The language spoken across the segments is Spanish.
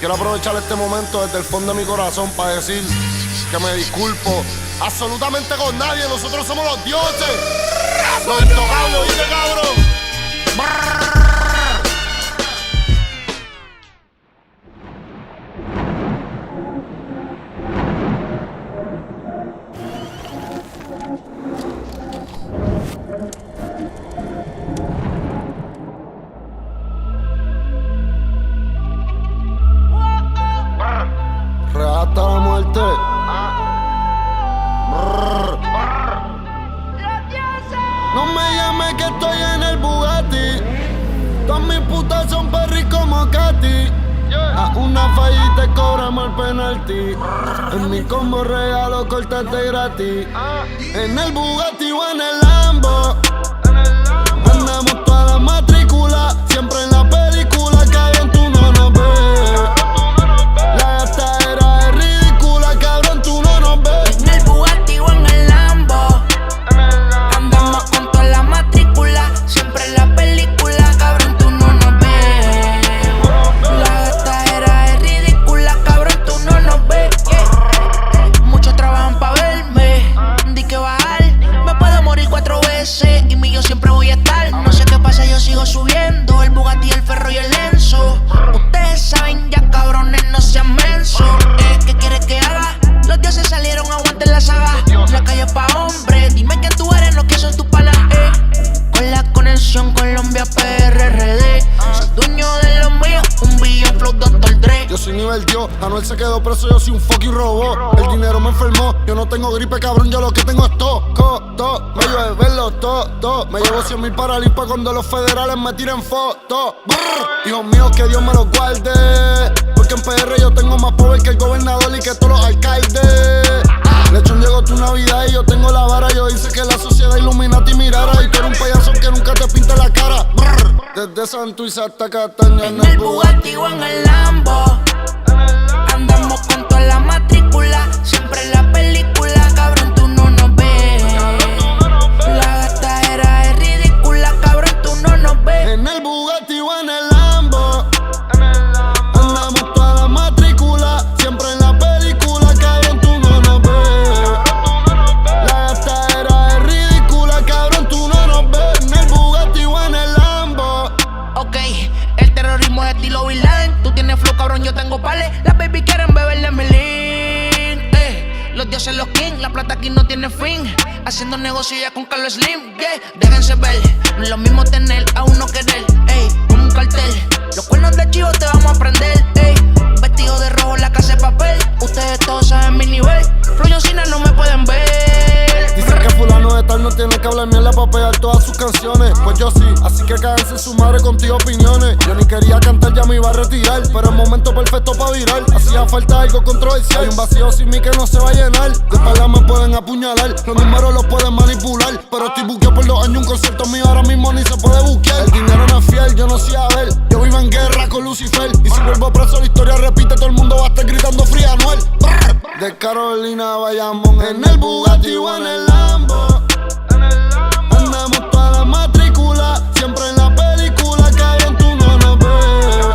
quiero aprovechar este momento desde el fondo de mi corazón para decir que me disculpo absolutamente con nadie. Nosotros somos los dioses, los intocables, ¿oíste, cabrón? Real hasta la muerte. No me llames que estoy en el Bugatti. Todas mis putas son perris como Katy. A una falla y te cobramos el penalti. En mi combo regalo cortate gratis. En el Bugatti o en el Lambo. Andamos toda la matrícula. Siempre en la película, cabrón, tú no nos ves. La gastadera es ridícula, cabrón, tú no nos ves. En el Bugatti o en el Lambo. Andamos con toda la matrícula. Siempre en la película, cabrón, tú no nos ves. La gastadera es ridícula, cabrón, tú no nos ves. Muchos trabajan pa' verme. Di que bajar, me puedo morir 4 veces. Y yo siempre voy a estar. No sé qué pasa, yo sigo subiendo. El Bugatti, el Ferro y el Enzo. Ustedes saben ya, cabrones, no sean mensos. ¿Qué quieres que haga? Los dioses salieron, aguanten la saga. La calle es pa' hombres. Dime quién tú eres, no que son tus panas. Con la conexión Colombia PRRD. Soy dueño de lo mío, un billón flow Dr. Dre. Yo soy nivel Dios, Anuel se quedó preso, yo soy un fucking robot. El dinero me enfermó, yo no tengo gripe, cabrón, yo lo que tengo es todo. Me llueve verlo todo. Me llevo 100.000 para limpa cuando los federales me tiren fotos. Hijos míos, que Dios me los guarde. Porque en PR yo tengo más poder que el gobernador y que todos los alcaldes. Lechón, llegó tu Navidad y yo tengo la vara. Yo hice que la sociedad Illuminati mirara. Y tú eres un payaso que nunca te pinta la cara. Desde Santuiz hasta Cataña En el Bugatti o en el Lambo. Andamos con toda la matrícula. Siempre en la película, cabrón, tú no nos ves. La gastadera es ridícula, cabrón, tú no nos ves. En el Bugatti o en el Lambo. Andamos toda la matrícula. Siempre en la película, cabrón, tú no nos ves. La gastadera es ridícula, cabrón, tú no nos ves. En el Bugatti o en el Lambo. Ok, el terrorismo es estilo Bin Laden. Tú tienes flow, cabrón, yo tengo pales. Las baby quieren beber de mi lean. Los dioses, los king, la plata aquí no tiene fin. Haciendo negocio ya con Carlos Slim, yeah. Déjense ver, no es lo mismo tener a uno querer, como un cartel. Los cuernos de chivo te vamos a prender, vestido de rojo, la casa de papel. Ustedes todos saben mi nivel. Flow John Cena no me pueden ver. Dicen que fulano de tal no tiene que hablar mierda para pegar todas sus canciones. Pues yo sí, así que cáganse su madre contigo opiniones. Yo ni quería cantar, ya me iba a retirar, pero el momento perfecto para virar. Hacía falta algo controversial. Hay un vacío sin mí que no se va a llenar. De espalda me pueden apuñalar, los números los pueden manipular. Pero estoy buqueado por 2 años, un concierto mío ahora mismo ni se puede buquear. El dinero no es fiel, yo no sé a ver. Yo vivo en guerra con Lucifer. Y si vuelvo preso la historia repite, todo el mundo va a estar gritando Free Anuel. De Carolina Bayamón, en el Bugatti o en el Lambo. Andamos toda la matrícula. Siempre en la película, cabrón, tú no nos ves.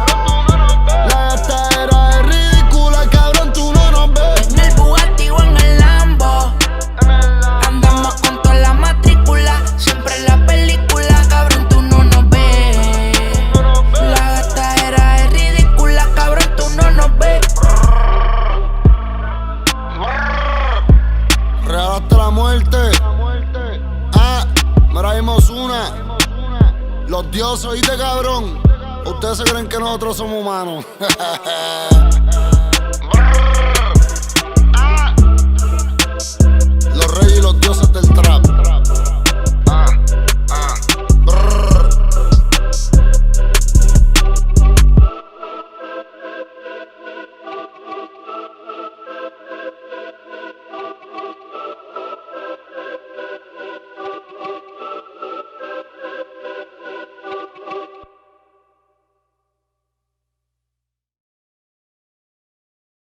La gastadera es ridícula, cabrón, tú no nos ves. En el Bugatti o en el Lambo. Andamos con toda la matrícula. Siempre en la película, cabrón, tú no nos ves. La gastadera es ridícula, cabrón, tú no nos ves. Real hasta la muerte. Mira, vimos una. Los dioses, ¿oíste, cabrón? Ustedes se creen que nosotros somos humanos.